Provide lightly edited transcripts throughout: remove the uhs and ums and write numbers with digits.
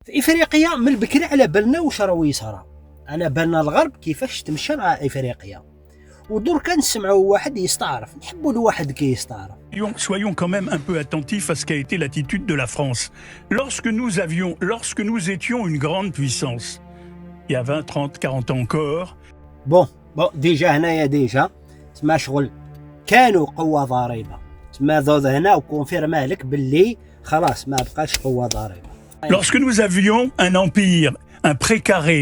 في افريقيا من البكري على بالنا واش راه يصرى، على بالنا الغرب كيفاش تمشى مع افريقيا، ودركا نسمعوا واحد يستعرف، نحبوا الواحد كيستعرف. Soyons quand même un peu attentifs à ce qu'a été l'attitude de la France. Lorsque nous étions une grande puissance, il y a 20, 30, 40 ans encore. بون ديجا هنايا ديجا تما شغل كانوا قوة ضاربة، تما ضد هنا وكونفيرما لك باللي خلاص ما بقاش قوة ضاربة. Lorsque nous avions un empire, un précaré,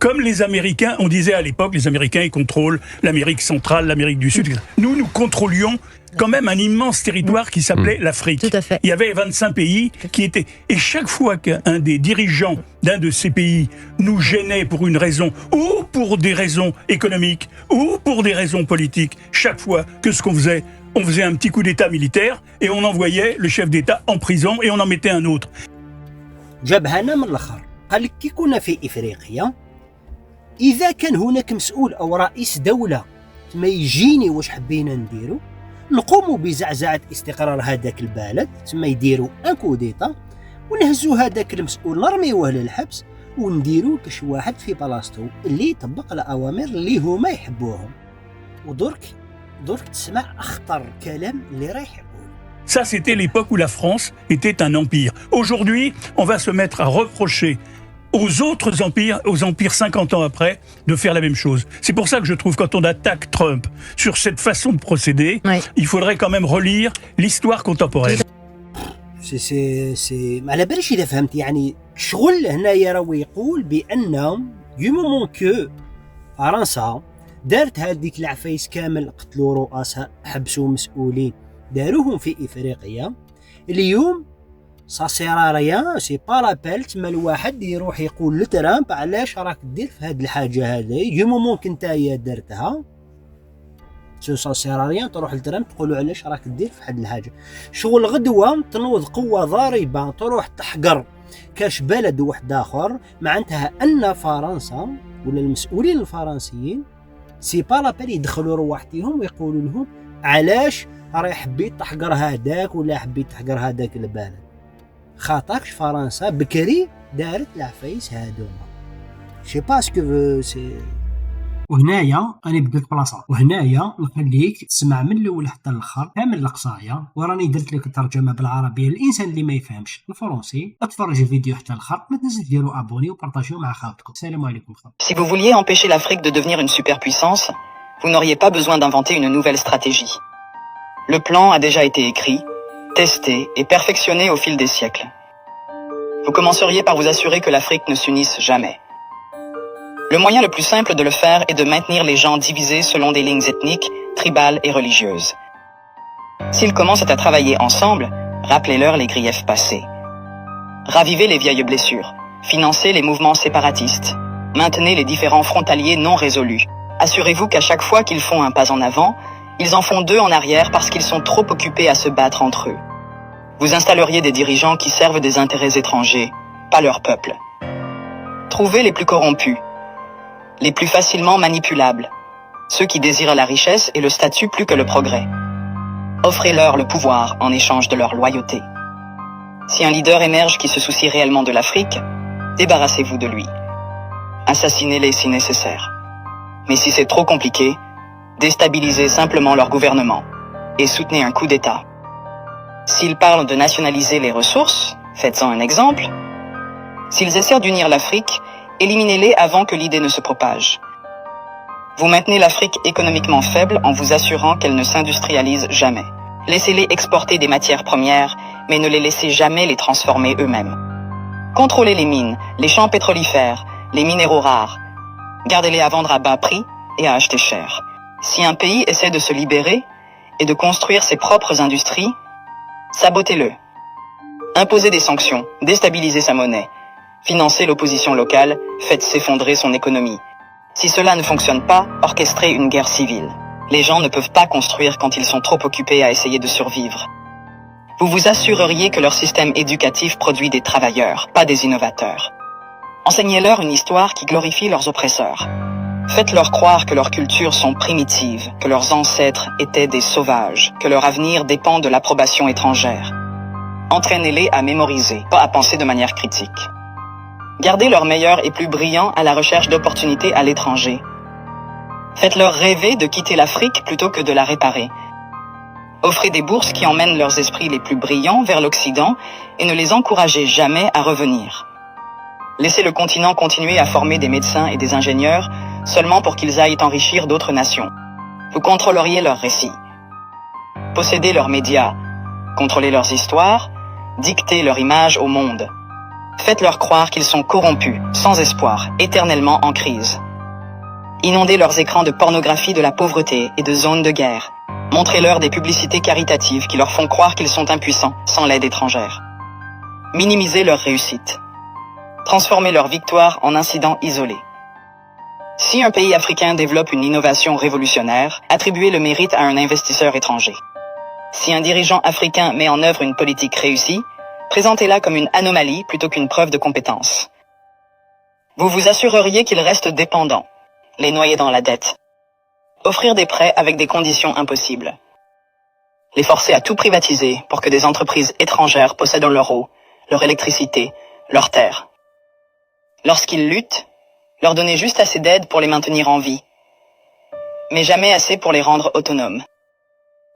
comme les Américains, on disait à l'époque, les Américains, ils contrôlent l'Amérique centrale, l'Amérique du Sud. Nous contrôlions quand même un immense territoire qui s'appelait l'Afrique. Tout à fait. Il y avait 25 pays qui étaient... Et chaque fois qu'un des dirigeants d'un de ces pays nous gênait pour une raison, ou pour des raisons économiques, ou pour des raisons politiques, chaque fois que ce qu'on faisait, on faisait un petit coup d'état militaire et on envoyait le chef d'état en prison et on en mettait un autre. جابها لنا من الاخر، قال لك كي كنا في افريقيا اذا كان هناك مسؤول او رئيس دوله ما يجيني واش حبينا نديرو، نقوموا بزعزعه استقرار هذاك البلد، تما يديروا ان كوديتا ونهزوا هذاك المسؤول نرميوه للحبس ونديروا كش واحد في بلاصتو اللي يطبق الاوامر اللي هما يحبوهم. ودرك تسمع اخطر كلام اللي رايح يقول. Ça, c'était l'époque où la France était un empire. Aujourd'hui, on va se mettre à reprocher aux autres empires, aux empires 50 ans après, de faire la même chose. C'est pour ça que je trouve, quand on attaque Trump sur cette façon de procéder, il faudrait quand même relire l'histoire contemporaine. سي ما على باليش اذا فهمت، يعني شغل هنايا راهو يقول بان دو مومون كو فرنسا دارت هذيك العفايس كامل، قتلوا رؤساء، حبسوا مسؤولين، داروهم في افريقيا، اليوم سا سيرا ريان، سي با لابيل تما الواحد يروح يقول لترامب علاش راك دير في هاد الحاجه هذه، دو مومون كنت هي درتها سا سيرا ريان تروح لترامب تقولوا علاش راك دير في هاد الحاجه. شغل غدوه تنوض قوه ضاربه تروح تحقر كاش بلد واحد اخر، معناتها ان فرنسا ولا المسؤولين الفرنسيين سي با لابيل يدخلوا رواحتهم ويقولوا لهم علاش راهي حبيت تحقر هذاك ولا حبيت تحقر هذاك البلد، خاطرش فرنسا بكري دارت العفايس هادوما. شي باسكو سي وهنايا انا بديت بلاصه، وهنايا نخليك تسمع من الاول حتى الاخر كامل القصايه، وراني درت لك الترجمه بالعربيه للانسان اللي ما يفهمش الفرنسي. اتفرج الفيديو حتى الاخر، ما تنساش ديروا ابوني وبارطاجيو مع خاوتكم. السلام عليكم. Si vous vouliez empêcher l'Afrique de devenir une superpuissance, vous n'auriez pas besoin d'inventer une nouvelle stratégie. Le plan a déjà été écrit, testé et perfectionné au fil des siècles. Vous commenceriez par vous assurer que l'Afrique ne s'unisse jamais. Le moyen le plus simple de le faire est de maintenir les gens divisés selon des lignes ethniques, tribales et religieuses. S'ils commencent à travailler ensemble, rappelez-leur les griefs passés. Ravivez les vieilles blessures, financez les mouvements séparatistes, maintenez les différends frontaliers non résolus. Assurez-vous qu'à chaque fois qu'ils font un pas en avant, ils en font deux en arrière parce qu'ils sont trop occupés à se battre entre eux. Vous installeriez des dirigeants qui servent des intérêts étrangers, pas leur peuple. Trouvez les plus corrompus, les plus facilement manipulables, ceux qui désirent la richesse et le statut plus que le progrès. Offrez-leur le pouvoir en échange de leur loyauté. Si un leader émerge qui se soucie réellement de l'Afrique, débarrassez-vous de lui. Assassinez-les si nécessaire. Mais si c'est trop compliqué, déstabilisez simplement leur gouvernement et soutenez un coup d'État. S'ils parlent de nationaliser les ressources, faites-en un exemple. S'ils essaient d'unir l'Afrique, éliminez-les avant que l'idée ne se propage. Vous maintenez l'Afrique économiquement faible en vous assurant qu'elle ne s'industrialise jamais. Laissez-les exporter des matières premières, mais ne les laissez jamais les transformer eux-mêmes. Contrôlez les mines, les champs pétrolifères, les minéraux rares. Gardez-les à vendre à bas prix et à acheter cher. Si un pays essaie de se libérer et de construire ses propres industries, sabotez-le. Imposez des sanctions, déstabilisez sa monnaie. Financez l'opposition locale, faites s'effondrer son économie. Si cela ne fonctionne pas, orchestrez une guerre civile. Les gens ne peuvent pas construire quand ils sont trop occupés à essayer de survivre. Vous vous assureriez que leur système éducatif produit des travailleurs, pas des innovateurs. Enseignez-leur une histoire qui glorifie leurs oppresseurs. Faites-leur croire que leurs cultures sont primitives, que leurs ancêtres étaient des sauvages, que leur avenir dépend de l'approbation étrangère. Entraînez-les à mémoriser, pas à penser de manière critique. Gardez leurs meilleurs et plus brillants à la recherche d'opportunités à l'étranger. Faites-leur rêver de quitter l'Afrique plutôt que de la réparer. Offrez des bourses qui emmènent leurs esprits les plus brillants vers l'Occident et ne les encouragez jamais à revenir. Laissez le continent continuer à former des médecins et des ingénieurs seulement pour qu'ils aillent enrichir d'autres nations. Vous contrôleriez leurs récits. Possédez leurs médias. Contrôlez leurs histoires. Dictez leur image au monde. Faites-leur croire qu'ils sont corrompus, sans espoir, éternellement en crise. Inondez leurs écrans de pornographie de la pauvreté et de zones de guerre. Montrez-leur des publicités caritatives qui leur font croire qu'ils sont impuissants sans l'aide étrangère. Minimisez leur réussite. Transformez leur victoire en incidents isolés. Si un pays africain développe une innovation révolutionnaire, attribuez le mérite à un investisseur étranger. Si un dirigeant africain met en œuvre une politique réussie, présentez-la comme une anomalie plutôt qu'une preuve de compétence. Vous vous assureriez qu'ils restent dépendants, les noyer dans la dette. Offrir des prêts avec des conditions impossibles. Les forcer à tout privatiser pour que des entreprises étrangères possèdent leur eau, leur électricité, leurs terres. Lorsqu'ils luttent, leur donner juste assez d'aide pour les maintenir en vie, mais jamais assez pour les rendre autonomes.